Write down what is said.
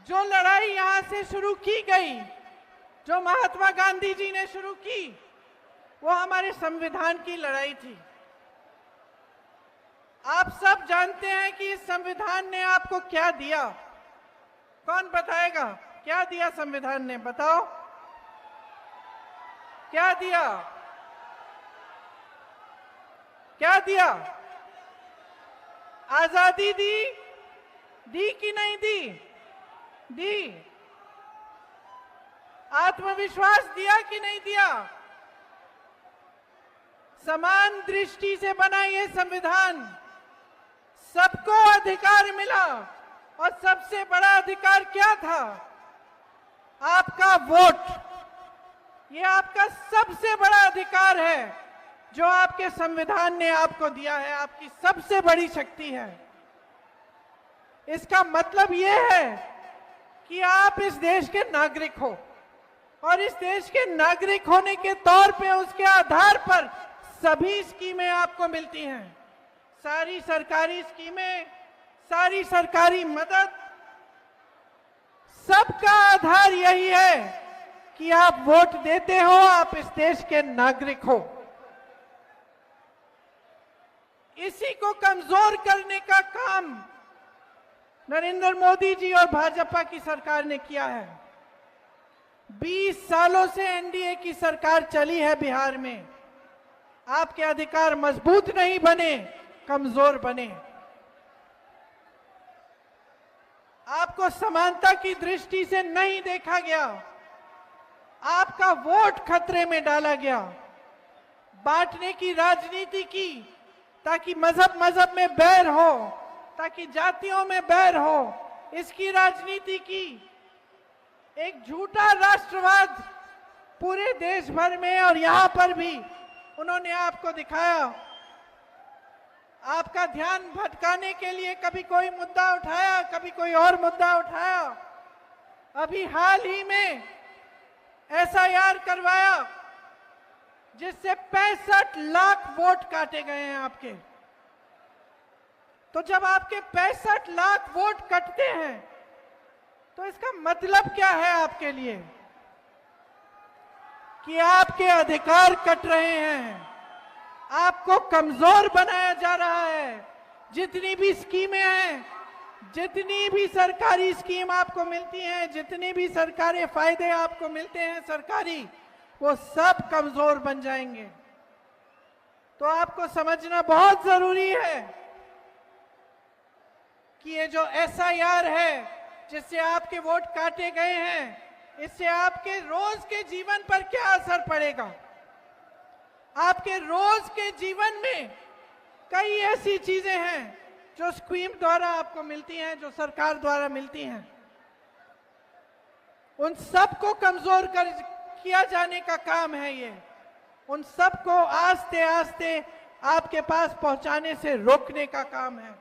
जो लड़ाई यहां से शुरू की गई, जो महात्मा गांधी जी ने शुरू की, वो हमारे संविधान की लड़ाई थी। आप सब जानते हैं कि इस संविधान ने आपको क्या दिया। कौन बताएगा क्या दिया संविधान ने? बताओ क्या दिया? क्या दिया? आजादी दी? दी कि नहीं दी? दी। आत्मविश्वास दिया कि नहीं दिया? समान दृष्टि से बना ये संविधान, सबको अधिकार मिला। और सबसे बड़ा अधिकार क्या था? आपका वोट। ये आपका सबसे बड़ा अधिकार है जो आपके संविधान ने आपको दिया है, आपकी सबसे बड़ी शक्ति है। इसका मतलब ये है कि आप इस देश के नागरिक हो, और इस देश के नागरिक होने के तौर पे उसके आधार पर सभी स्कीमें आपको मिलती हैं। सारी सरकारी स्कीमें, सारी सरकारी मदद, सबका आधार यही है कि आप वोट देते हो, आप इस देश के नागरिक हो। इसी को कमजोर करने का काम नरेंद्र मोदी जी और भाजपा की सरकार ने किया है। 20 सालों से एनडीए की सरकार चली है बिहार में। आपके अधिकार मजबूत नहीं बने, कमजोर बने। आपको समानता की दृष्टि से नहीं देखा गया, आपका वोट खतरे में डाला गया। बांटने की राजनीति की, ताकि मजहब में बैर हो, ताकि जातियों में बैर हो, इसकी राजनीति की। एक झूठा राष्ट्रवाद पूरे देश भर में और यहां पर भी उन्होंने आपको दिखाया। आपका ध्यान भटकाने के लिए कभी कोई मुद्दा उठाया, कभी कोई और मुद्दा उठाया। अभी हाल ही में एसआईआर करवाया, जिससे 65 लाख वोट काटे गए हैं आपके। तो जब आपके 65 लाख वोट कटते हैं तो इसका मतलब क्या है आपके लिए? कि आपके अधिकार कट रहे हैं, आपको कमजोर बनाया जा रहा है। जितनी भी स्कीमें हैं, जितनी भी सरकारी स्कीम आपको मिलती हैं, जितनी भी सरकारी फायदे आपको मिलते हैं सरकारी, वो सब कमजोर बन जाएंगे। तो आपको समझना बहुत जरूरी है कि ये जो एसआईआर है, जिससे आपके वोट काटे गए हैं, इससे आपके रोज के जीवन पर क्या असर पड़ेगा। आपके रोज के जीवन में कई ऐसी चीजें हैं जो स्कीम द्वारा आपको मिलती हैं, जो सरकार द्वारा मिलती हैं, उन सब को कमजोर किया जाने का काम है ये। उन सब को आस्ते आस्ते आपके पास पहुंचाने से रोकने का काम है।